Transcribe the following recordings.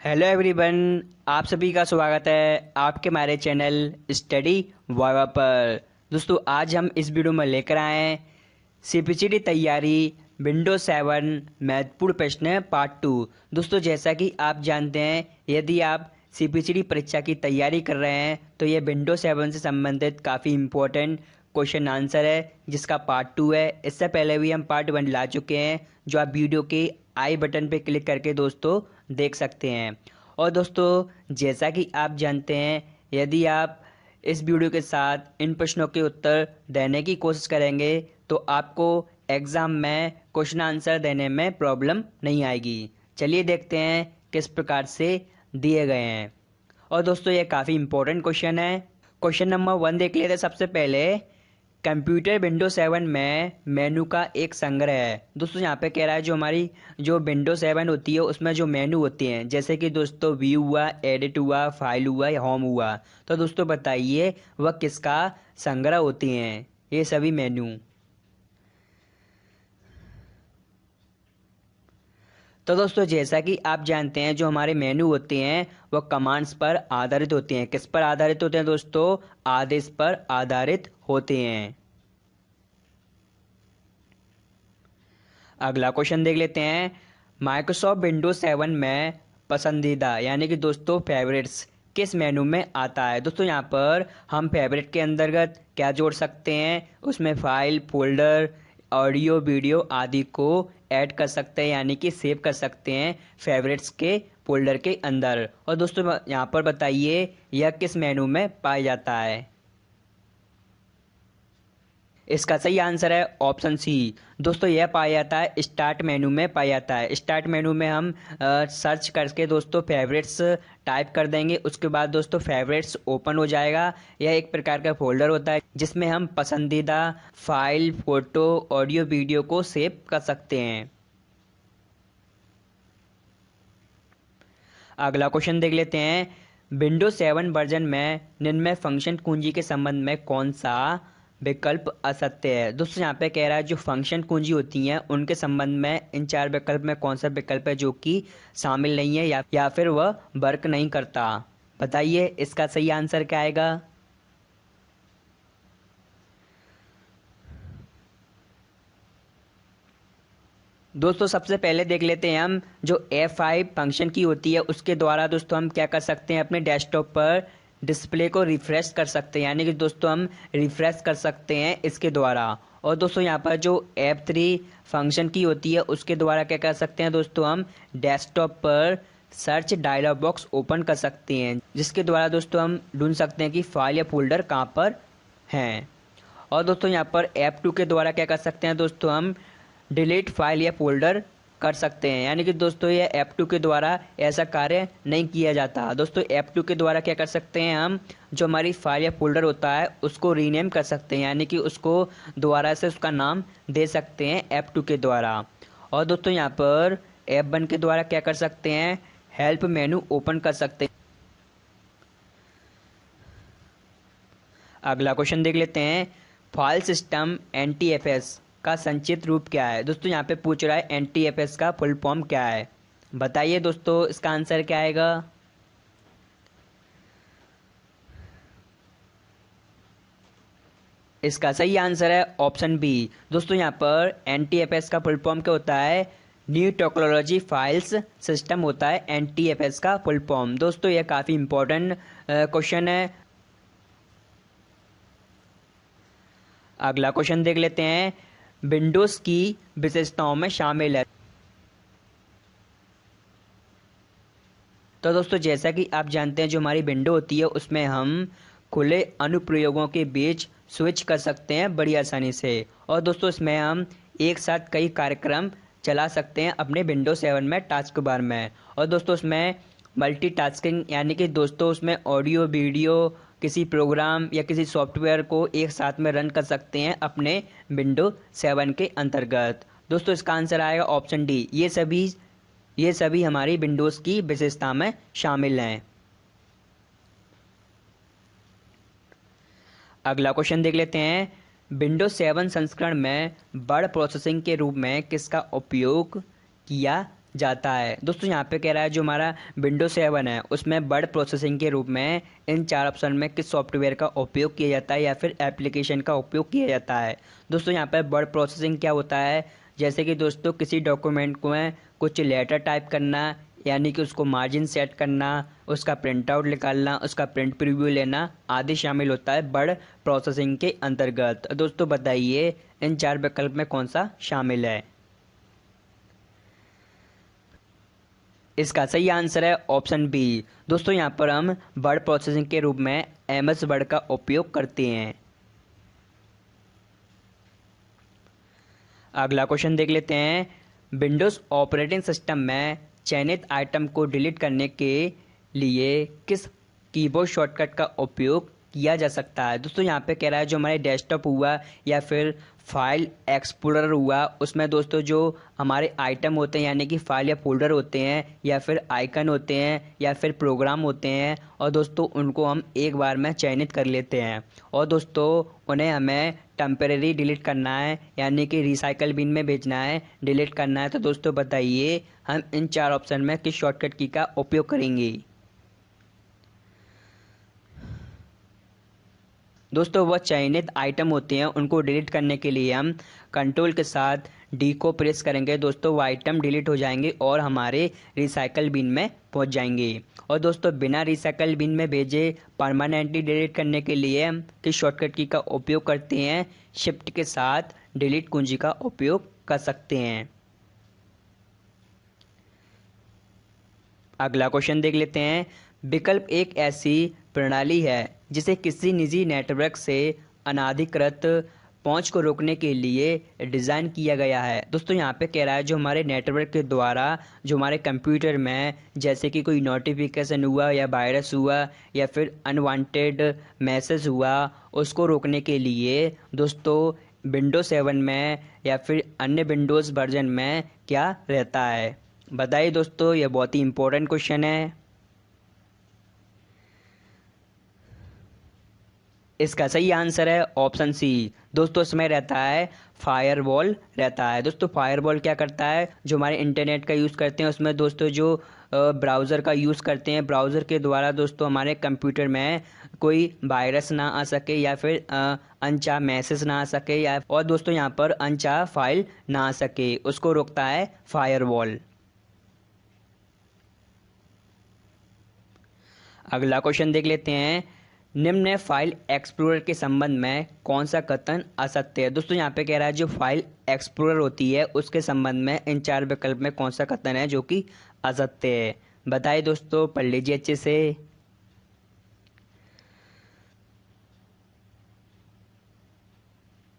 Hello everyone. आप सभी का स्वागत है आपके हमारे चैनल स्टडी वाइवा पर। दोस्तों आज हम इस वीडियो में लेकर आए हैं सीपीसीटी तैयारी विंडोज 7 महत्वपूर्ण प्रश्न पार्ट 2। दोस्तों जैसा कि आप जानते हैं, यदि आप सीपीसीटी परीक्षा की तैयारी कर रहे हैं तो ये विंडोज 7 से संबंधित काफ़ी इम्पोर्टेंट क्वेश्चन आंसर है जिसका पार्ट 2 है। इससे पहले भी हम पार्ट 1 ला चुके हैं जो आप वीडियो के आई बटन पे क्लिक करके दोस्तों देख सकते हैं। और दोस्तों जैसा कि आप जानते हैं, यदि आप इस वीडियो के साथ इन प्रश्नों के उत्तर देने की कोशिश करेंगे तो आपको एग्ज़ाम में क्वेश्चन आंसर देने में प्रॉब्लम नहीं आएगी। चलिए देखते हैं किस प्रकार से दिए गए हैं। और दोस्तों ये काफ़ी इंपॉर्टेंट क्वेश्चन है। क्वेश्चन नंबर 1 देख लेते हैं। सबसे पहले कंप्यूटर विंडो 7 में मेनू का एक संग्रह है। दोस्तों यहाँ पे कह रहा है जो हमारी जो विंडो 7 होती है उसमें जो मेनू होती हैं, जैसे कि दोस्तों व्यू हुआ, एडिट हुआ, फाइल हुआ या होम हुआ, तो दोस्तों बताइए वह किसका संग्रह होती हैं ये सभी मेनू। तो दोस्तों जैसा कि आप जानते हैं जो हमारे मेनू होते हैं वह कमांड्स पर आधारित होते हैं। किस पर आधारित होते हैं दोस्तों? आदेश पर आधारित होते हैं। अगला क्वेश्चन देख लेते हैं। माइक्रोसॉफ्ट विंडोज 7 में पसंदीदा यानी कि दोस्तों फेवरेट्स किस मेनू में आता है? दोस्तों यहाँ पर हम फेवरेट के अंतर्गत क्या जोड़ सकते हैं? उसमें फाइल, फोल्डर, ऑडियो, वीडियो आदि को ऐड कर सकते हैं यानी कि सेव कर सकते हैं फेवरेट्स के फोल्डर के अंदर। और दोस्तों यहाँ पर बताइए यह किस मेनू में पाया जाता है? इसका सही आंसर है ऑप्शन सी। दोस्तों यह पाया जाता है स्टार्ट मेनू में पाया जाता है। स्टार्ट मेनू में हम सर्च करके दोस्तों फेवरेट्स टाइप कर देंगे, उसके बाद दोस्तों फेवरेट्स ओपन हो जाएगा। यह एक प्रकार का फोल्डर होता है जिसमें हम पसंदीदा फाइल, फोटो, ऑडियो, वीडियो को सेव कर सकते हैं। अगला क्वेश्चन देख लेते हैं। विंडोज 7 वर्जन में निम्न में फंक्शन कुंजी के संबंध में कौन सा विकल्प असत्य है? दोस्तों यहाँ पे कह रहा है जो फंक्शन कुंजी होती हैं उनके संबंध में इन चार विकल्प में कौन सा विकल्प है जो कि शामिल नहीं है या फिर वह वर्क नहीं करता? बताइए इसका सही आंसर क्या आएगा? दोस्तों सबसे पहले देख लेते हैं हम जो F5 फंक्शन की होती है उसके द्वारा दोस्तों हम क्या कर सकते हैं, अपने डेस्कटॉप पर डिस्प्ले को रिफ्रेश कर सकते हैं यानी कि दोस्तों हम रिफ्रेश कर सकते हैं इसके द्वारा। और दोस्तों यहाँ पर जो F3 फंक्शन की होती है उसके द्वारा क्या कर सकते हैं दोस्तों, हम डेस्कटॉप पर सर्च डायलॉग बॉक्स ओपन कर सकते हैं जिसके द्वारा दोस्तों हम ढूंढ सकते हैं कि फाइल या फोल्डर कहाँ पर हैं। और दोस्तों यहाँ पर F2 के द्वारा क्या कर सकते हैं दोस्तों, हम डिलीट फाइल या फोल्डर कर सकते हैं यानी कि दोस्तों ये F2 के द्वारा ऐसा कार्य नहीं किया जाता। दोस्तों F2 के द्वारा क्या कर सकते हैं, हम जो हमारी फाइल या फोल्डर होता है उसको रीनेम कर सकते हैं यानी कि उसको दोबारा से उसका नाम दे सकते हैं F2 के द्वारा। और दोस्तों यहाँ पर F1 के द्वारा क्या कर सकते हैं, हेल्प मेनू ओपन कर सकते हैं। अगला क्वेश्चन देख लेते हैं। फाइल सिस्टम NTFS का संक्षिप्त रूप क्या है? दोस्तों यहाँ पे पूछ रहा है NTFS का फुल फॉर्म क्या है? बताइए दोस्तों इसका आंसर क्या आएगा? इसका सही आंसर है ऑप्शन बी। दोस्तों यहाँ पर NTFS का फुल फॉर्म क्या होता है? न्यू टेक्नोलॉजी फाइल्स सिस्टम होता है NTFS का फुल फॉर्म। दोस्तों यह काफ़ी इंपॉर्टेंट क्वेश्चन है। अगला क्वेश्चन देख लेते हैं। विंडोज़ की विशेषताओं में शामिल है। तो दोस्तों जैसा कि आप जानते हैं जो हमारी विंडो होती है उसमें हम खुले अनुप्रयोगों के बीच स्विच कर सकते हैं बड़ी आसानी से। और दोस्तों इसमें हम एक साथ कई कार्यक्रम चला सकते हैं अपने विंडो 7 में टास्क बार में। और दोस्तों उसमें मल्टीटास्किंग यानी कि दोस्तों उसमें ऑडियो, वीडियो, किसी प्रोग्राम या किसी सॉफ्टवेयर को एक साथ में रन कर सकते हैं अपने विंडो 7 के अंतर्गत। दोस्तों इसका आंसर आएगा ऑप्शन डी। ये सभी हमारी विंडोज़ की विशेषता में शामिल हैं। अगला क्वेश्चन देख लेते हैं। विंडोज 7 संस्करण में वर्ड प्रोसेसिंग के रूप में किसका उपयोग किया जाता है। दोस्तों यहाँ पे कह रहा है जो हमारा विंडो 7 है उसमें वर्ड प्रोसेसिंग के रूप में इन 4 ऑप्शन में किस सॉफ्टवेयर का उपयोग किया जाता है या फिर एप्लीकेशन का उपयोग किया जाता है। दोस्तों यहाँ पर वर्ड प्रोसेसिंग क्या होता है, जैसे कि दोस्तों किसी डॉक्यूमेंट को में कुछ लेटर टाइप करना, यानी कि उसको मार्जिन सेट करना, उसका प्रिंट आउट निकालना, उसका प्रिंट प्रीव्यू लेना आदि शामिल होता है वर्ड प्रोसेसिंग के अंतर्गत। दोस्तों बताइए इन 4 विकल्प में कौन सा शामिल है। इसका सही आंसर है ऑप्शन बी। दोस्तों यहाँ पर हम वर्ड प्रोसेसिंग के रूप में एमएस वर्ड का उपयोग करते हैं। अगला क्वेश्चन देख लेते हैं। विंडोज़ ऑपरेटिंग सिस्टम में चयनित आइटम को डिलीट करने के लिए किस कीबोर्ड शॉर्टकट का उपयोग किया जा सकता है। दोस्तों यहाँ पे कह रहा है जो हमारे डेस्कटॉप हुआ या फिर फाइल एक्सप्लोरर हुआ, उसमें दोस्तों जो हमारे आइटम होते हैं यानी कि फाइल या फोल्डर होते हैं या फिर आइकन होते हैं या फिर प्रोग्राम होते हैं, और दोस्तों उनको हम एक बार में चयनित कर लेते हैं और दोस्तों उन्हें हमें टेम्परेरी डिलीट करना है यानी कि रिसाइकल बिन में भेजना है, डिलीट करना है। तो दोस्तों बताइए हम इन 4 ऑप्शन में किस शॉर्टकट की का उपयोग करेंगे। दोस्तों वह चयनित आइटम होते हैं उनको डिलीट करने के लिए हम कंट्रोल के साथ डी को प्रेस करेंगे। दोस्तों वो आइटम डिलीट हो जाएंगे और हमारे रिसाइकल बिन में पहुंच जाएंगे। और दोस्तों बिना रिसाइकल बिन में भेजे परमानेंटली डिलीट करने के लिए हम किस शॉर्टकट की का उपयोग करते हैं, शिफ्ट के साथ डिलीट कुंजी का उपयोग कर सकते हैं। अगला क्वेश्चन देख लेते हैं। विकल्प एक ऐसी प्रणाली है जिसे किसी निजी नेटवर्क से अनाधिकृत पहुंच को रोकने के लिए डिज़ाइन किया गया है। दोस्तों यहाँ पे कह रहा है जो हमारे नेटवर्क के द्वारा जो हमारे कंप्यूटर में जैसे कि कोई नोटिफिकेशन हुआ या वायरस हुआ या फिर अनवांटेड मैसेज हुआ, उसको रोकने के लिए दोस्तों विंडोज़ 7 में या फिर अन्य विंडोज़ वर्जन में क्या रहता है। बताइए दोस्तों, यह बहुत ही इम्पोर्टेंट क्वेश्चन है। इसका सही आंसर है ऑप्शन सी। दोस्तों इसमें रहता है फायरवॉल रहता है। दोस्तों फायरवॉल क्या करता है, जो हमारे इंटरनेट का यूज़ करते हैं उसमें दोस्तों जो ब्राउज़र का यूज़ करते हैं, ब्राउज़र के द्वारा दोस्तों हमारे कंप्यूटर में कोई वायरस ना आ सके या फिर अनचाहा मैसेज ना आ सके या और दोस्तों यहाँ पर अनचाहा फाइल ना आ सके, उसको रोकता है फायरवॉल। अगला क्वेश्चन देख लेते हैं। निम्न फाइल एक्सप्लोरर के संबंध में कौन सा कथन असत्य है। दोस्तों यहाँ पे कह रहा है जो फाइल एक्सप्लोरर होती है उसके संबंध में इन 4 विकल्प में कौन सा कथन है जो कि असत्य है। बताइए दोस्तों, पढ़ लीजिए अच्छे से।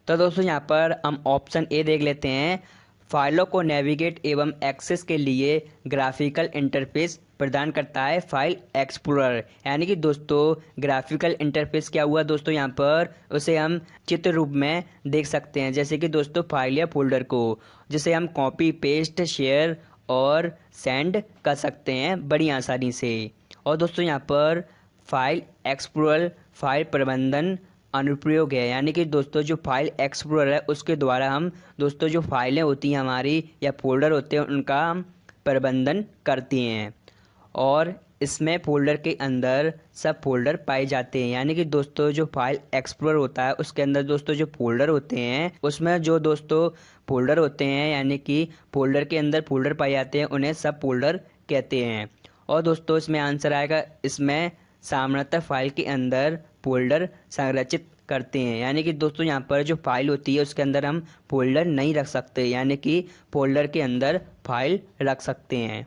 तो दोस्तों यहाँ पर हम ऑप्शन ए देख लेते हैं। फाइलों को नेविगेट एवं एक्सेस के लिए ग्राफिकल इंटरफेस प्रदान करता है फाइल एक्सप्लोरर। यानी कि दोस्तों ग्राफिकल इंटरफेस क्या हुआ दोस्तों, यहाँ पर उसे हम चित्र रूप में देख सकते हैं, जैसे कि दोस्तों फाइल या फोल्डर को जिसे हम कॉपी पेस्ट शेयर और सेंड कर सकते हैं बड़ी आसानी से। और दोस्तों यहाँ पर फाइल एक्सप्लोरर फाइल प्रबंधन अनुप्रयोग है, यानी कि दोस्तों जो फाइल एक्सप्लोरर है उसके द्वारा हम दोस्तों जो फाइलें होती हैं हमारी या फोल्डर होते हैं उनका हम प्रबंधन करते हैं और इसमें फोल्डर के अंदर सब फोल्डर पाए जाते हैं। यानी कि दोस्तों जो फाइल एक्सप्लोरर होता है उसके अंदर दोस्तों जो फोल्डर होते हैं उसमें जो दोस्तों फोल्डर होते हैं यानी कि फोल्डर के अंदर फोल्डर पाए जाते हैं उन्हें सब फोल्डर कहते हैं। और दोस्तों इसमें आंसर आएगा, इसमें सामान्यतः फाइल के अंदर फोल्डर संरचित करते हैं। यानी कि दोस्तों यहाँ पर जो फाइल होती है उसके अंदर हम फोल्डर नहीं रख सकते, यानी कि फोल्डर के अंदर फाइल रख सकते हैं।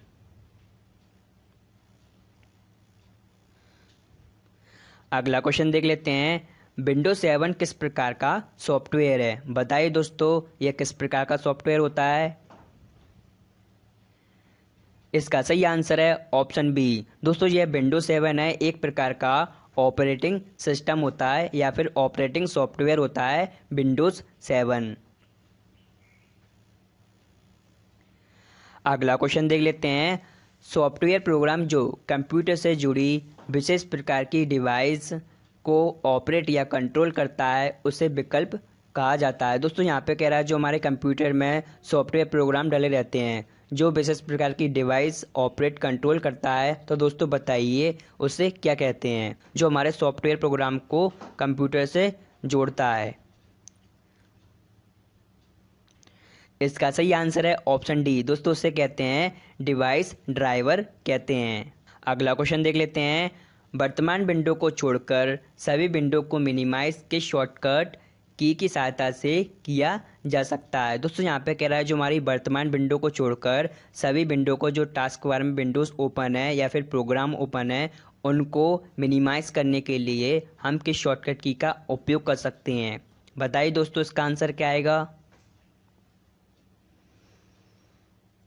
अगला क्वेश्चन देख लेते हैं। विंडोज 7 किस प्रकार का सॉफ्टवेयर है। बताइए दोस्तों यह किस प्रकार का सॉफ्टवेयर होता है। इसका सही आंसर है ऑप्शन बी। दोस्तों यह विंडोज 7 है, एक प्रकार का ऑपरेटिंग सिस्टम होता है या फिर ऑपरेटिंग सॉफ्टवेयर होता है विंडोज 7। अगला क्वेश्चन देख लेते हैं। सॉफ्टवेयर प्रोग्राम जो कंप्यूटर से जुड़ी विशेष प्रकार की डिवाइस को ऑपरेट या कंट्रोल करता है उसे विकल्प कहा जाता है। दोस्तों यहाँ पे कह रहा है जो हमारे कंप्यूटर में सॉफ्टवेयर प्रोग्राम डले रहते हैं जो विशेष प्रकार की डिवाइस ऑपरेट कंट्रोल करता है, तो दोस्तों बताइए उसे क्या कहते हैं। जो हमारे सॉफ्टवेयर प्रोग्राम को कंप्यूटर से जोड़ता है। इसका सही आंसर है ऑप्शन डी दोस्तों, उसे कहते हैं डिवाइस ड्राइवर कहते हैं। अगला क्वेश्चन देख लेते हैं। वर्तमान विंडो को छोड़कर सभी विंडो को मिनिमाइज के शॉर्टकट की सहायता से किया जा सकता है। दोस्तों यहाँ पे कह रहा है जो हमारी वर्तमान विंडो को छोड़कर सभी विंडो को, जो टास्क बार में विंडोज़ ओपन है या फिर प्रोग्राम ओपन है, उनको मिनिमाइज करने के लिए हम किस शॉर्टकट की का उपयोग कर सकते हैं। बताइए दोस्तों इसका आंसर क्या आएगा।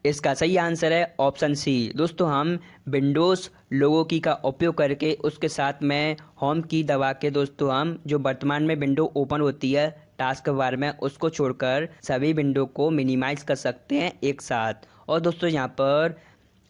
इसका सही आंसर है ऑप्शन सी दोस्तों, हम विंडोज़ लोगो की का उपयोग करके उसके साथ में होम की दबा के दोस्तों हम जो वर्तमान में विंडो ओपन होती है टास्क बार में, उसको छोड़कर सभी विंडो को मिनिमाइज कर सकते हैं एक साथ। और दोस्तों यहाँ पर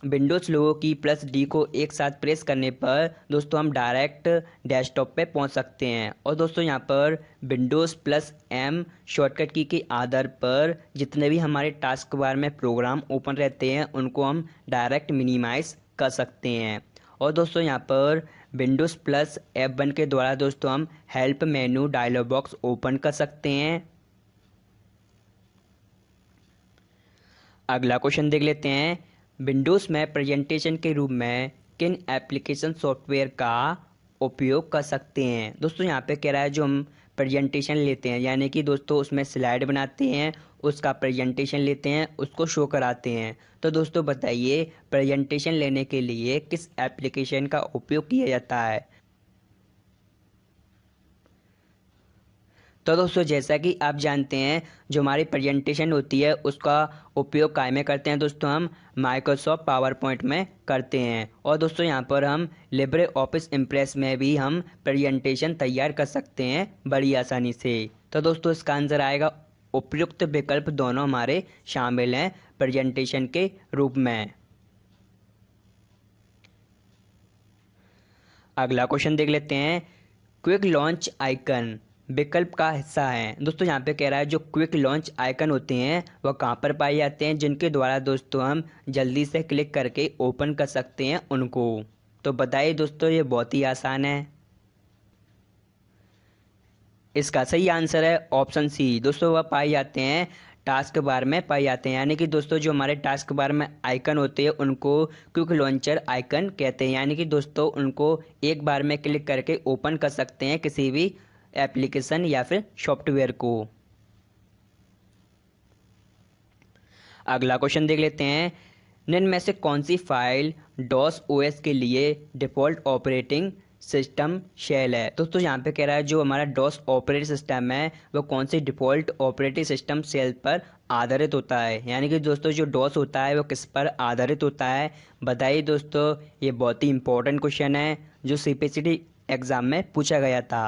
विंडोज़ लोगो की प्लस डी को एक साथ प्रेस करने पर दोस्तों हम डायरेक्ट डेस्कटॉप पे पहुंच सकते हैं। और दोस्तों यहाँ पर विंडोज़ प्लस एम शॉर्टकट की के आधार पर जितने भी हमारे टास्क बार में प्रोग्राम ओपन रहते हैं उनको हम डायरेक्ट मिनिमाइज कर सकते हैं। और दोस्तों यहाँ पर विंडोज़ प्लस F1 के द्वारा दोस्तों हम help menu dialog box open कर सकते हैं। अगला क्वेश्चन देख लेते हैं। विंडोज़ में प्रेजेंटेशन के रूप में किन एप्लीकेशन सॉफ्टवेयर का उपयोग कर सकते हैं। दोस्तों यहाँ पे कह रहा है जो हम प्रेजेंटेशन लेते हैं, यानी कि दोस्तों उसमें स्लाइड बनाते हैं, उसका प्रेजेंटेशन लेते हैं, उसको शो कराते हैं। तो दोस्तों बताइए प्रेजेंटेशन लेने के लिए किस एप्लीकेशन का उपयोग किया जाता है। तो दोस्तों जैसा कि आप जानते हैं जो हमारी प्रेजेंटेशन होती है उसका उपयोग काय में करते हैं दोस्तों, हम माइक्रोसॉफ्ट पावर पॉइंट में करते हैं। और दोस्तों यहाँ पर हम लिब्रे ऑफिस इम्प्रेस में भी हम प्रेजेंटेशन तैयार कर सकते हैं बड़ी आसानी से। तो दोस्तों इसका आंसर आएगा उपयुक्त विकल्प दोनों हमारे शामिल हैं प्रेजेंटेशन के रूप में। अगला क्वेश्चन देख लेते हैं। क्विक लॉन्च आइकन विकल्प का हिस्सा है। दोस्तों यहाँ पे कह रहा है जो क्विक लॉन्च आइकन होते हैं वह कहाँ पर पाए जाते हैं, जिनके द्वारा दोस्तों हम जल्दी से क्लिक करके ओपन कर सकते हैं उनको। तो बताइए दोस्तों ये बहुत ही आसान है। इसका सही आंसर है ऑप्शन सी दोस्तों, वह पाए जाते हैं टास्क बार में पाए जाते हैं। यानी कि दोस्तों जो हमारे टास्क बार में आइकन होते हैं उनको क्विक लॉन्चर आइकन कहते हैं। यानी कि दोस्तों उनको एक बार में क्लिक करके ओपन कर सकते हैं किसी भी एप्लीकेशन या फिर सॉफ्टवेयर को। अगला क्वेश्चन देख लेते हैं। निम्न में से कौन सी फाइल डॉस ओएस के लिए डिफ़ॉल्ट ऑपरेटिंग सिस्टम शेल है। दोस्तों यहाँ पे कह रहा है जो हमारा डॉस ऑपरेटिंग सिस्टम है वो कौन सी डिफ़ॉल्ट ऑपरेटिंग सिस्टम शेल पर आधारित होता है। यानी कि दोस्तों जो डॉस होता है वो किस पर आधारित होता है। बताइए दोस्तों ये बहुत ही इंपॉर्टेंट क्वेश्चन है जो सीपीसीटी एग्ज़ाम में पूछा गया था।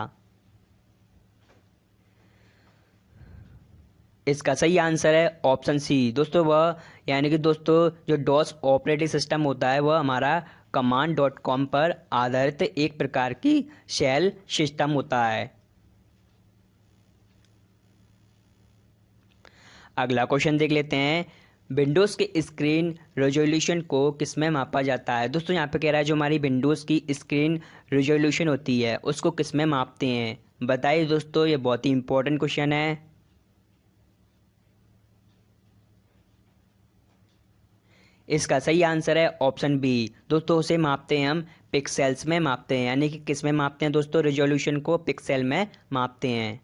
इसका सही आंसर है ऑप्शन सी दोस्तों, वह यानी कि दोस्तों जो डॉस ऑपरेटिंग सिस्टम होता है वह हमारा command.com पर आधारित एक प्रकार की शेल सिस्टम होता है। अगला क्वेश्चन देख लेते हैं। विंडोज़ के स्क्रीन रेजोल्यूशन को किस में मापा जाता है। दोस्तों यहाँ पे कह रहा है जो हमारी विंडोज़ की स्क्रीन रेजोल्यूशन होती है उसको किस में मापते हैं। बताइए दोस्तों ये बहुत ही इंपॉर्टेंट क्वेश्चन है। इसका सही आंसर है ऑप्शन बी दोस्तों, उसे मापते हैं हम पिक्सेल्स में मापते हैं। यानी कि किस में मापते हैं दोस्तों, रेजोल्यूशन को पिक्सेल में मापते हैं।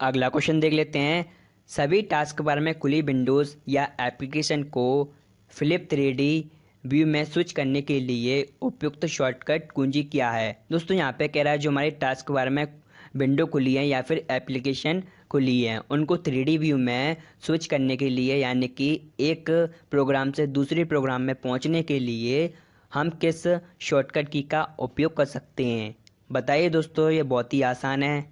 अगला क्वेश्चन देख लेते हैं। सभी टास्क बार में खुली विंडोज़ या एप्लीकेशन को फ्लिप 3D व्यू में स्विच करने के लिए उपयुक्त शॉर्टकट कुंजी क्या है। दोस्तों यहाँ पे कह रहा है जो हमारे टास्क बार में विंडो खुली है या फिर एप्लीकेशन खुली है उनको 3D व्यू में स्विच करने के लिए, यानी कि एक प्रोग्राम से दूसरे प्रोग्राम में पहुंचने के लिए हम किस शॉर्टकट की का उपयोग कर सकते हैं। बताइए दोस्तों ये बहुत ही आसान है।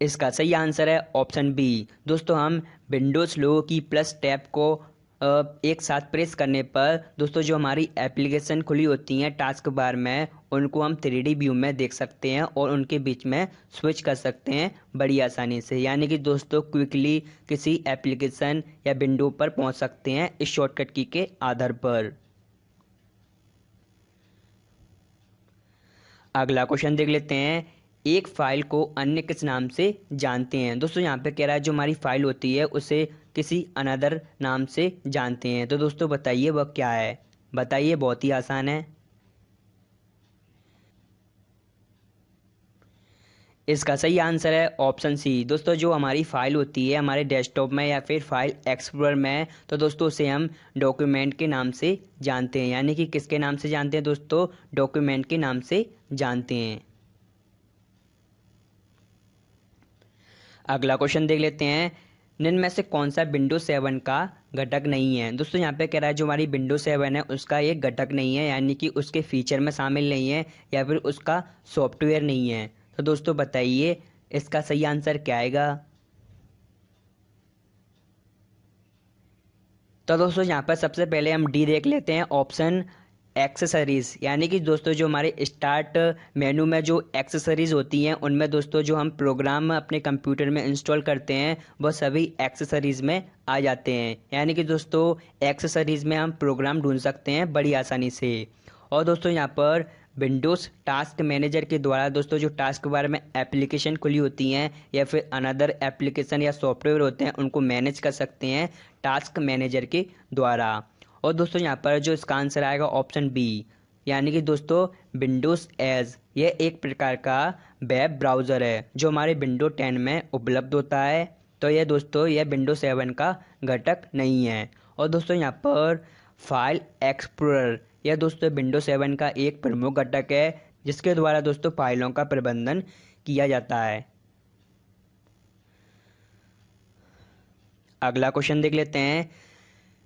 इसका सही आंसर है ऑप्शन बी दोस्तों, हम विंडोज़ लोगो की प्लस टैब को एक साथ प्रेस करने पर दोस्तों जो हमारी एप्लीकेशन खुली होती हैं टास्क बार में, उनको हम 3D व्यू में देख सकते हैं और उनके बीच में स्विच कर सकते हैं बड़ी आसानी से। यानी कि दोस्तों क्विकली किसी एप्लीकेशन या विंडो पर पहुंच सकते हैं इस शॉर्टकट की के आधार पर। अगला क्वेश्चन देख लेते हैं, एक फाइल को अन्य किस नाम से जानते हैं। दोस्तों यहाँ पे कह रहा है जो हमारी फाइल होती है उसे किसी अनदर नाम से जानते हैं। तो दोस्तों बताइए वह क्या है। बताइए, बहुत ही आसान है। इसका सही आंसर है ऑप्शन सी। दोस्तों जो हमारी फाइल होती है हमारे डेस्कटॉप में या फिर फाइल एक्सप्लोरर में, तो दोस्तों उसे हम डॉक्यूमेंट के नाम से जानते हैं। यानी कि किसके नाम से जानते हैं दोस्तों, डॉक्यूमेंट के नाम से जानते हैं। अगला क्वेश्चन देख लेते हैं, निम्न में से कौन सा विंडोज 7 का घटक नहीं है। दोस्तों यहाँ पे कह रहा है जो हमारी विंडोज 7 है उसका एक घटक नहीं है, यानी कि उसके फीचर में शामिल नहीं है या फिर उसका सॉफ्टवेयर नहीं है। तो दोस्तों बताइए इसका सही आंसर क्या आएगा। तो दोस्तों यहाँ पर सबसे पहले हम डी देख लेते हैं, ऑप्शन एक्सेसरीज। यानी कि दोस्तों जो हमारे स्टार्ट मेनू में जो एक्सेसरीज होती हैं उनमें दोस्तों जो हम प्रोग्राम अपने कंप्यूटर में इंस्टॉल करते हैं वह सभी एक्सेसरीज में आ जाते हैं। यानी कि दोस्तों एक्सेसरीज में हम प्रोग्राम ढूंढ सकते हैं बड़ी आसानी से। और दोस्तों यहाँ पर विंडोज़ टास्क मैनेजर के द्वारा दोस्तों जो टास्क बार में एप्लीकेशन खुली होती हैं या फिर अनदर एप्लीकेशन या सॉफ्टवेयर होते हैं उनको मैनेज कर सकते हैं टास्क मैनेजर के द्वारा। और दोस्तों यहाँ पर जो इसका आंसर आएगा ऑप्शन बी, यानी कि दोस्तों विंडोज़ एज, यह एक प्रकार का वेब ब्राउज़र है जो हमारे विंडो 10 में उपलब्ध होता है। तो यह दोस्तों यह विंडोज 7 का घटक नहीं है। और दोस्तों यहाँ पर फाइल एक्सप्लोरर, यह दोस्तों विंडोज 7 का एक प्रमुख घटक है जिसके द्वारा दोस्तों फाइलों का प्रबंधन किया जाता है। अगला क्वेश्चन देख लेते हैं,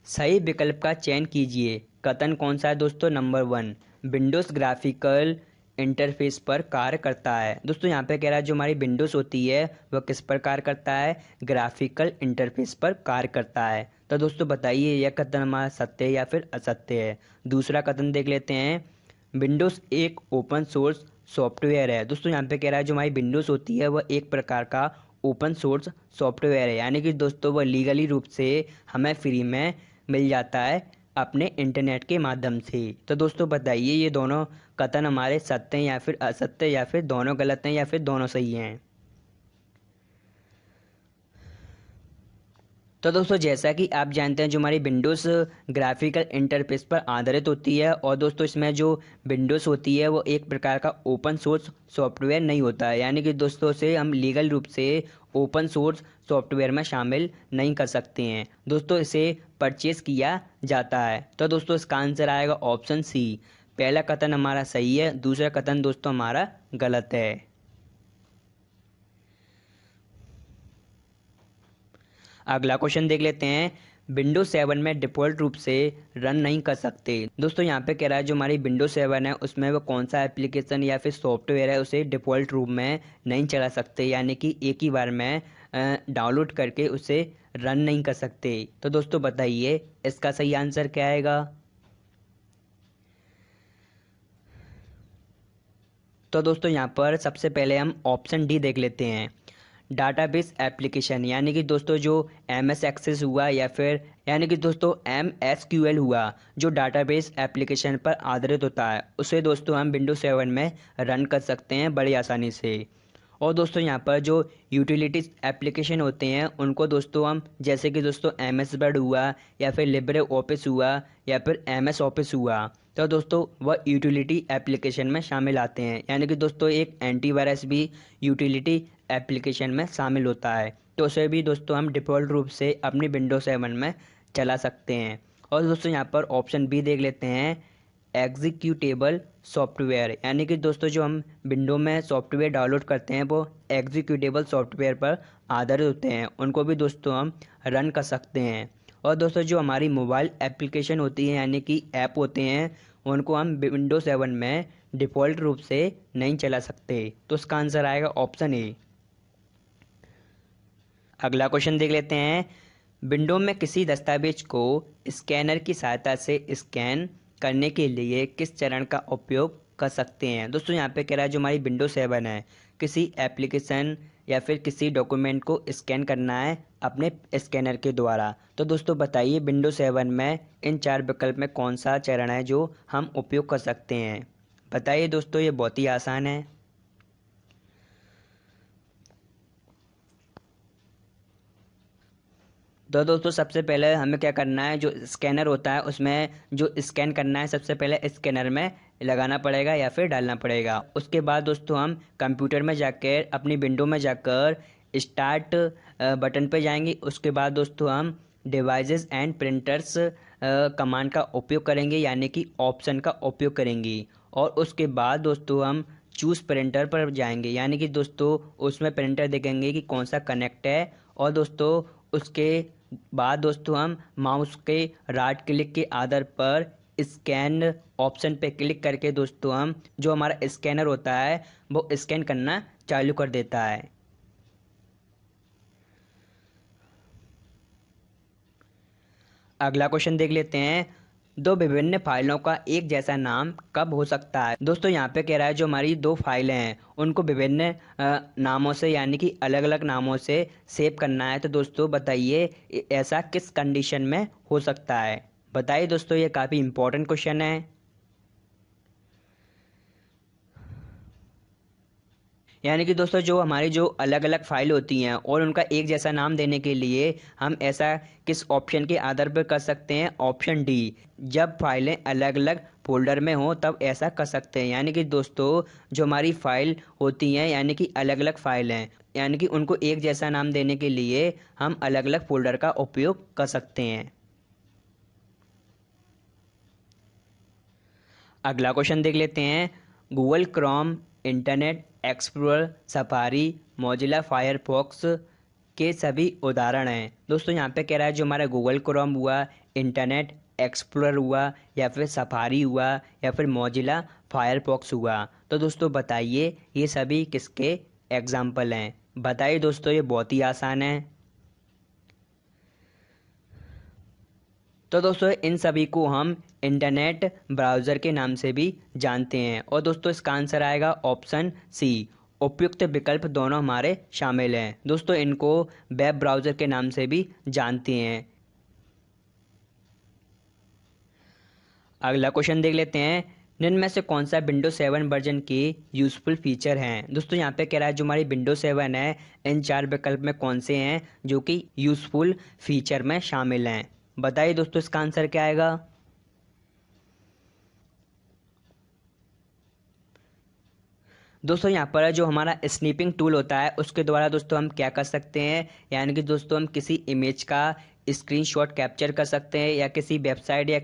सही विकल्प का चयन कीजिए। कथन कौन सा है दोस्तों। नंबर 1, विंडोज़ ग्राफिकल इंटरफेस पर कार्य करता है। दोस्तों यहाँ पे कह रहा है जो हमारी विंडोज़ होती है वह किस पर कार्य करता है, ग्राफिकल इंटरफेस पर कार्य करता है। तो दोस्तों बताइए यह कथन हमारा सत्य है या फिर असत्य है। दूसरा कथन देख लेते हैं, विंडोज़ एक ओपन सोर्स सॉफ्टवेयर है। दोस्तों यहाँ पे कह रहा है जो हमारी विंडोज़ होती है वह एक प्रकार का ओपन सोर्स सॉफ्टवेयर है, यानी कि दोस्तों वह लीगली रूप से हमें फ्री में मिल जाता है अपने इंटरनेट के माध्यम से। तो दोस्तों बताइए ये दोनों कथन हमारे सत्य हैं या फिर असत्य, या फिर दोनों गलत हैं या फिर दोनों सही हैं। तो दोस्तों जैसा कि आप जानते हैं जो हमारी विंडोज़ ग्राफिकल इंटरफेस पर आधारित होती है और दोस्तों इसमें जो विंडोज़ होती है वो एक प्रकार का ओपन सोर्स सॉफ्टवेयर नहीं होता है, यानी कि दोस्तों से हम लीगल रूप से ओपन सोर्स सॉफ्टवेयर में शामिल नहीं कर सकते हैं। दोस्तों इसे परचेज किया जाता है। तो दोस्तों इसका आंसर आएगा ऑप्शन सी। पहला कथन हमारा सही है, दूसरा कथन दोस्तों हमारा गलत है। अगला क्वेश्चन देख लेते हैं, विंडोज 7 में डिफ़ॉल्ट रूप से रन नहीं कर सकते। दोस्तों यहाँ पे कह रहा है जो हमारी विंडोज 7 है उसमें वो कौन सा एप्लीकेशन या फिर सॉफ्टवेयर है उसे डिफ़ॉल्ट रूप में नहीं चला सकते, यानी कि एक ही बार में डाउनलोड करके उसे रन नहीं कर सकते। तो दोस्तों बताइए इसका सही आंसर क्या आएगा। तो दोस्तों यहाँ पर सबसे पहले हम ऑप्शन डी देख लेते हैं, डाटाबेस एप्लीकेशन। यानी कि दोस्तों जो MS एक्सेस हुआ या फिर यानी कि दोस्तों MSQL हुआ जो डाटाबेस एप्लीकेशन पर आधारित होता है उसे दोस्तों हम विंडोज 7 में रन कर सकते हैं बड़ी आसानी से। और दोस्तों यहाँ पर जो यूटिलिटीज एप्लीकेशन होते हैं उनको दोस्तों हम जैसे कि दोस्तों MS वर्ड हुआ या फिर लिब्रे ऑफिस हुआ या फिर MS ऑफिस हुआ, तो दोस्तों वह यूटिलिटी एप्लीकेशन में शामिल आते हैं। यानी कि दोस्तों एक एंटीवायरस भी यूटिलिटी एप्लीकेशन में शामिल होता है, तो उसे भी दोस्तों हम डिफ़ॉल्ट रूप से अपनी विंडोज 7 में चला सकते हैं। और दोस्तों यहाँ पर ऑप्शन बी देख लेते हैं, एग्जीक्यूटेबल सॉफ्टवेयर। यानी कि दोस्तों जो हम विंडो में सॉफ्टवेयर डाउनलोड करते हैं वो एग्जीक्यूटेबल सॉफ्टवेयर पर आधारित होते हैं, उनको भी दोस्तों हम रन कर सकते हैं। और दोस्तों जो हमारी मोबाइल एप्लीकेशन होती है यानी कि ऐप होते हैं उनको हम विंडोज 7 में डिफ़ॉल्ट रूप से नहीं चला सकते। तो इसका आंसर आएगा ऑप्शन ए। अगला क्वेश्चन देख लेते हैं, विंडो में किसी दस्तावेज को स्कैनर की सहायता से स्कैन करने के लिए किस चरण का उपयोग कर सकते हैं। दोस्तों यहाँ पे कह रहा है जो हमारी विंडो 7 है, किसी एप्लीकेशन या फिर किसी डॉक्यूमेंट को स्कैन करना है अपने स्कैनर के द्वारा। तो दोस्तों बताइए विंडो 7 में इन 4 विकल्प में कौन सा चरण है जो हम उपयोग कर सकते हैं। बताइए दोस्तों, ये बहुत ही आसान है। तो दोस्तों सबसे पहले हमें क्या करना है, जो स्कैनर होता है उसमें जो स्कैन करना है सबसे पहले स्कैनर में लगाना पड़ेगा या फिर डालना पड़ेगा। उसके बाद दोस्तों हम कंप्यूटर में जाकर अपनी विंडो में जाकर स्टार्ट बटन पे जाएंगे। उसके बाद दोस्तों हम डिवाइसेस एंड प्रिंटर्स कमांड का उपयोग करेंगे, यानी कि ऑप्शन का उपयोग करेंगे। और उसके बाद दोस्तों हम चूज़ प्रिंटर पर जाएंगे, यानी कि दोस्तों उसमें प्रिंटर देखेंगे कि कौन सा कनेक्ट है। और दोस्तों उसके बाद दोस्तों हम माउस के राइट क्लिक के आधार पर स्कैन ऑप्शन पे क्लिक करके दोस्तों हम जो हमारा स्कैनर होता है वो स्कैन करना चालू कर देता है। अगला क्वेश्चन देख लेते हैं, दो विभिन्न फाइलों का एक जैसा नाम कब हो सकता है। दोस्तों यहाँ पे कह रहा है जो हमारी दो फाइलें हैं उनको विभिन्न नामों से यानी कि अलग अलग नामों से सेव करना है। तो दोस्तों बताइए ऐसा किस कंडीशन में हो सकता है। बताइए दोस्तों, ये काफ़ी इंपॉर्टेंट क्वेश्चन है। यानी कि दोस्तों जो हमारी जो अलग अलग फाइल होती हैं और उनका एक जैसा नाम देने के लिए हम ऐसा किस ऑप्शन के आधार पर कर सकते हैं। ऑप्शन डी, जब फाइलें अलग अलग फोल्डर में हो तब ऐसा कर सकते हैं। यानी कि दोस्तों जो हमारी फाइल होती हैं यानी कि अलग अलग फाइल हैं, यानी कि उनको एक जैसा नाम देने के लिए हम अलग अलग फोल्डर का उपयोग कर सकते हैं। अगला क्वेश्चन देख लेते हैं, Google Chrome, internet explorer, safari, Mozilla Firefox के सभी उदाहरण हैं। दोस्तों यहाँ पे कह रहा है जो हमारा गूगल क्रोम हुआ, इंटरनेट एक्सप्लोरर हुआ, या फिर सफारी हुआ, या फिर मोजिला फायरफॉक्स हुआ। तो दोस्तों बताइए ये सभी किसके एग्जाम्पल हैं। बताइए दोस्तों, ये बहुत ही आसान है। तो दोस्तों इन सभी को हम इंटरनेट ब्राउज़र के नाम से भी जानते हैं। और दोस्तों इसका आंसर आएगा ऑप्शन सी, उपयुक्त विकल्प दोनों हमारे शामिल हैं। दोस्तों इनको वेब ब्राउज़र के नाम से भी जानते हैं। अगला क्वेश्चन देख लेते हैं, निम्न में से कौन सा विंडो 7 वर्जन के यूज़फुल फीचर हैं। दोस्तों यहाँ पे कह रहा है जो हमारी विंडो 7 है इन 4 विकल्प में कौन से हैं जो कि यूज़फुल फीचर में शामिल हैं। बताइए दोस्तों इसका आंसर क्या आएगा। दोस्तों यहाँ पर जो हमारा स्नीपिंग टूल होता है उसके द्वारा दोस्तों हम क्या कर सकते हैं, यानी कि दोस्तों हम किसी इमेज का स्क्रीनशॉट कैप्चर कर सकते हैं या किसी वेबसाइट या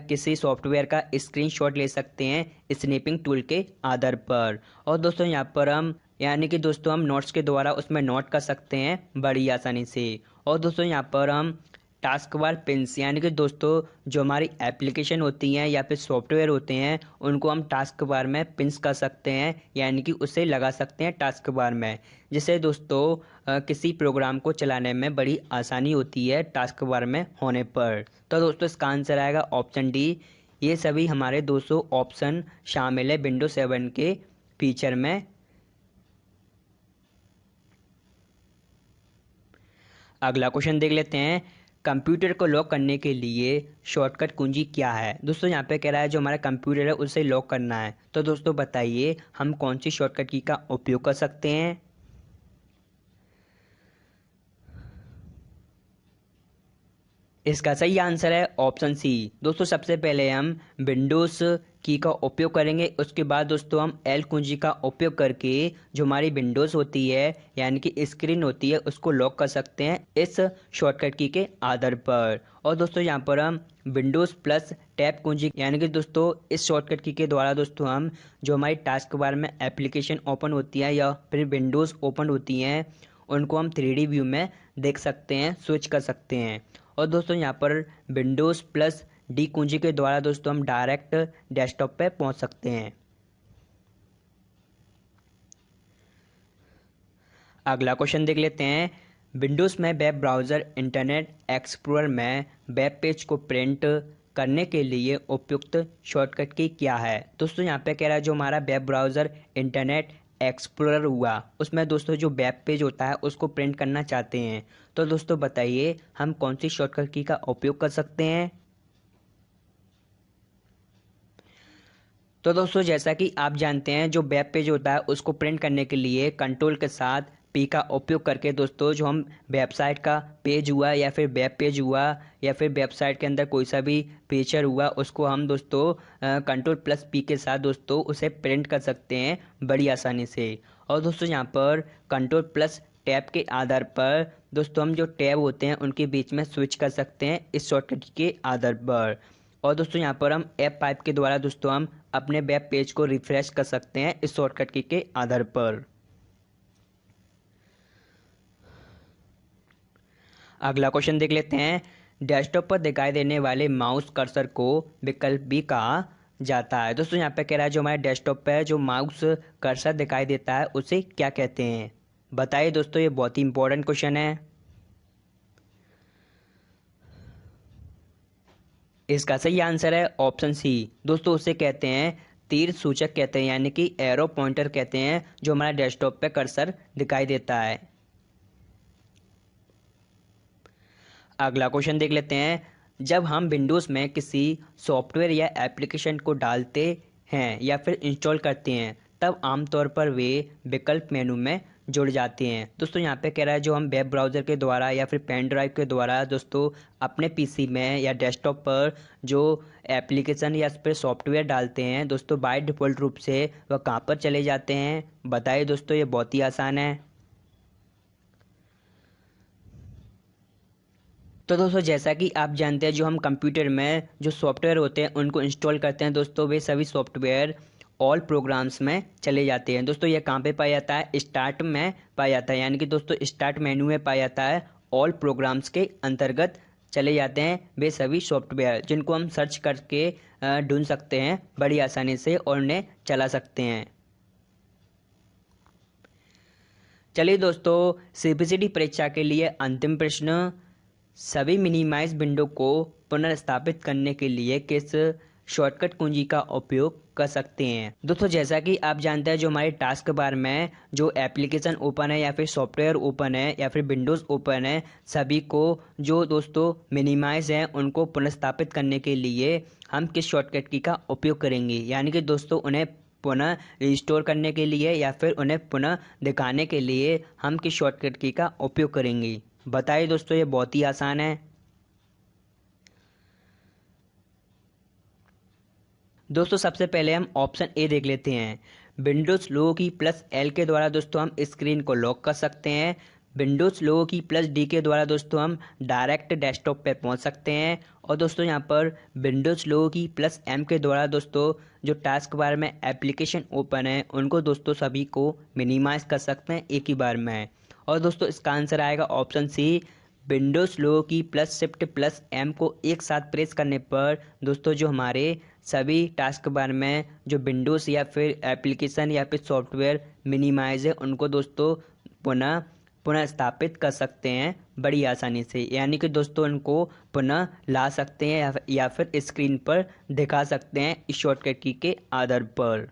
किसी सॉफ्टवेयर का स्क्रीनशॉट ले सकते हैं स्नीपिंग टूल के आधार पर। और दोस्तों यहाँ पर हम यानी कि दोस्तों हम नोट्स के द्वारा उसमें नोट कर सकते हैं बड़ी आसानी से। और दोस्तों यहाँ पर हम टास्क बार पिन्स यानी कि दोस्तों जो हमारी एप्लीकेशन होती हैं या फिर सॉफ्टवेयर होते हैं उनको हम टास्क बार में पिन्स कर सकते हैं, यानी कि उसे लगा सकते हैं टास्क बार में, जिससे दोस्तों किसी प्रोग्राम को चलाने में बड़ी आसानी होती है टास्क बार में होने पर। तो दोस्तों इसका आंसर आएगा ऑप्शन डी। ये सभी हमारे 200 ऑप्शन शामिल है विंडो 7 के फीचर में। अगला क्वेश्चन देख लेते हैं, कंप्यूटर को लॉक करने के लिए शॉर्टकट कुंजी क्या है। दोस्तों यहाँ पे कह रहा है जो हमारा कंप्यूटर है उसे लॉक करना है। तो दोस्तों बताइए हम कौन सी शॉर्टकट की का उपयोग कर सकते हैं। इसका सही आंसर है ऑप्शन सी। दोस्तों सबसे पहले हम विंडोज़ की का उपयोग करेंगे, उसके बाद दोस्तों हम एल कुंजी का उपयोग करके जो हमारी विंडोज़ होती है यानी कि स्क्रीन होती है उसको लॉक कर सकते हैं इस शॉर्टकट की के आधार पर। और दोस्तों यहाँ पर हम विंडोज़ प्लस टैब कुंजी यानी कि दोस्तों इस शॉर्टकट की के द्वारा दोस्तों हम जो हमारी टास्क बार में एप्लीकेशन ओपन होती है या फिर विंडोज़ ओपन होती हैं उनको हम 3D व्यू में देख सकते हैं, स्विच कर सकते हैं। और दोस्तों यहाँ पर विंडोज़ प्लस डी कुंजी के द्वारा दोस्तों हम डायरेक्ट डेस्कटॉप पे पहुँच सकते हैं। अगला क्वेश्चन देख लेते हैं, विंडोज़ में वेब ब्राउज़र इंटरनेट एक्सप्लोरर में वेब पेज को प्रिंट करने के लिए उपयुक्त शॉर्टकट की क्या है। दोस्तों यहाँ पे कह रहा है जो हमारा वेब ब्राउज़र इंटरनेट एक्सप्लोरर हुआ उसमें दोस्तों जो वेब पेज होता है उसको प्रिंट करना चाहते हैं, तो दोस्तों बताइए हम कौन सी शॉर्टकट की का उपयोग कर सकते हैं। तो दोस्तों जैसा कि आप जानते हैं जो वेब पेज होता है उसको प्रिंट करने के लिए कंट्रोल के साथ पी का उपयोग करके दोस्तों जो हम वेबसाइट का पेज हुआ या फिर वेब पेज हुआ या फिर वेबसाइट के अंदर कोई सा भी फीचर हुआ उसको हम दोस्तों कंट्रोल प्लस पी के साथ दोस्तों उसे प्रिंट कर सकते हैं बड़ी आसानी से। और दोस्तों यहाँ पर कंट्रोल प्लस टैब के आधार पर दोस्तों हम जो टैब होते हैं उनके बीच में स्विच कर सकते हैं इस शॉर्टकट के आधार पर। और दोस्तों यहाँ पर हम F5 के द्वारा दोस्तों हम अपने वेब पेज को रिफ्रेश कर सकते हैं इस शॉर्टकट की के आधार पर। अगला क्वेश्चन देख लेते हैं। डेस्कटॉप पर दिखाई देने वाले माउस कर्सर को विकल्प भी कहा जाता है। दोस्तों यहाँ पे कह रहा है जो हमारे डेस्कटॉप पे जो माउस कर्सर दिखाई देता है उसे क्या कहते हैं, बताइए दोस्तों। ये बहुत ही इंपॉर्टेंट क्वेश्चन है। इसका सही आंसर है ऑप्शन सी। दोस्तों उसे कहते हैं तीर सूचक कहते हैं, यानी कि एरो पॉइंटर कहते हैं जो हमारा डेस्कटॉप पे कर्सर दिखाई देता है। अगला क्वेश्चन देख लेते हैं। जब हम विंडोज़ में किसी सॉफ्टवेयर या एप्लीकेशन को डालते हैं या फिर इंस्टॉल करते हैं तब आमतौर पर वे विकल्प मेनू में जुड़ जाते हैं। दोस्तों यहाँ पे कह रहा है जो हम वेब ब्राउज़र के द्वारा या फिर पेन ड्राइव के द्वारा दोस्तों अपने पीसी में या डेस्कटॉप पर जो एप्लीकेशन या फिर सॉफ्टवेयर डालते हैं दोस्तों बाय डिफ़ॉल्ट रूप से वह कहाँ पर चले जाते हैं, बताइए दोस्तों। ये बहुत ही आसान है। तो दोस्तों जैसा कि आप जानते हैं जो हम कंप्यूटर में जो सॉफ्टवेयर होते हैं उनको इंस्टॉल करते हैं दोस्तों वे सभी सॉफ्टवेयर ऑल प्रोग्राम्स में चले जाते हैं। दोस्तों ये कहाँ पे पाया जाता है, स्टार्ट में पाया जाता है, यानी कि दोस्तों स्टार्ट मेन्यू में पाया जाता है। ऑल प्रोग्राम्स के अंतर्गत चले जाते हैं वे सभी सॉफ्टवेयर जिनको हम सर्च करके ढूंढ सकते हैं बड़ी आसानी से और उन्हें चला सकते हैं। चलिए दोस्तों सीपीसीटी परीक्षा के लिए अंतिम प्रश्न। सभी मिनिमाइज विंडो को पुनर्स्थापित करने के लिए किस शॉर्टकट कुंजी का उपयोग कर सकते हैं। दोस्तों जैसा कि आप जानते हैं जो हमारे टास्क बार में जो एप्लीकेशन ओपन है या फिर सॉफ्टवेयर ओपन है या फिर विंडोज़ ओपन है सभी को जो दोस्तों मिनिमाइज हैं उनको पुनर्स्थापित करने के लिए हम किस शॉर्टकट की का उपयोग करेंगे, यानी कि दोस्तों उन्हें पुनः रिस्टोर करने के लिए या फिर उन्हें पुनः दिखाने के लिए हम किस शॉर्टकट की का उपयोग करेंगे, बताइए दोस्तों। ये बहुत ही आसान है। दोस्तों सबसे पहले हम ऑप्शन ए देख लेते हैं। विंडोज़ लोगो की प्लस एल के द्वारा दोस्तों हम स्क्रीन को लॉक कर सकते हैं। विंडोज़ लोगो की प्लस डी के द्वारा दोस्तों हम डायरेक्ट डेस्कटॉप पे पहुंच सकते हैं। और दोस्तों यहाँ पर विंडोज़ लोगो की प्लस एम के द्वारा दोस्तों जो टास्क बार में एप्लीकेशन ओपन है उनको दोस्तों सभी को मिनिमाइज कर सकते हैं एक ही बार में। और दोस्तों इसका आंसर आएगा ऑप्शन सी। विंडोज़ लोगो की प्लस शिफ्ट प्लस एम को एक साथ प्रेस करने पर दोस्तों जो हमारे सभी टास्क बार में जो विंडोज़ या फिर एप्लीकेशन या फिर सॉफ्टवेयर मिनिमाइज है उनको दोस्तों पुनः स्थापित कर सकते हैं बड़ी आसानी से, यानी कि दोस्तों उनको पुनः ला सकते हैं या फिर स्क्रीन पर दिखा सकते हैं इस शॉर्टकट की के आधार पर।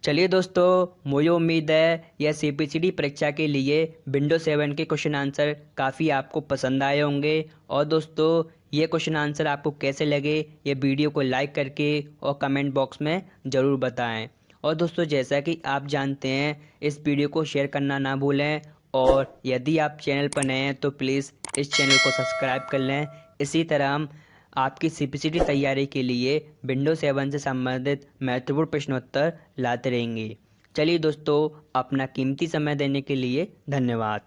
चलिए दोस्तों मुझे उम्मीद है यह सीपीसीटी परीक्षा के लिए विंडोज 7 के क्वेश्चन आंसर काफ़ी आपको पसंद आए होंगे। और दोस्तों ये क्वेश्चन आंसर आपको कैसे लगे ये वीडियो को लाइक करके और कमेंट बॉक्स में ज़रूर बताएं। और दोस्तों जैसा कि आप जानते हैं इस वीडियो को शेयर करना ना भूलें और यदि आप चैनल पर नए हैं तो प्लीज़ इस चैनल को सब्सक्राइब कर लें। इसी तरह हम आपकी सीपीसीटी तैयारी के लिए विंडोज 7 से संबंधित महत्वपूर्ण प्रश्नोत्तर लाते रहेंगे। चलिए दोस्तों अपना कीमती समय देने के लिए धन्यवाद।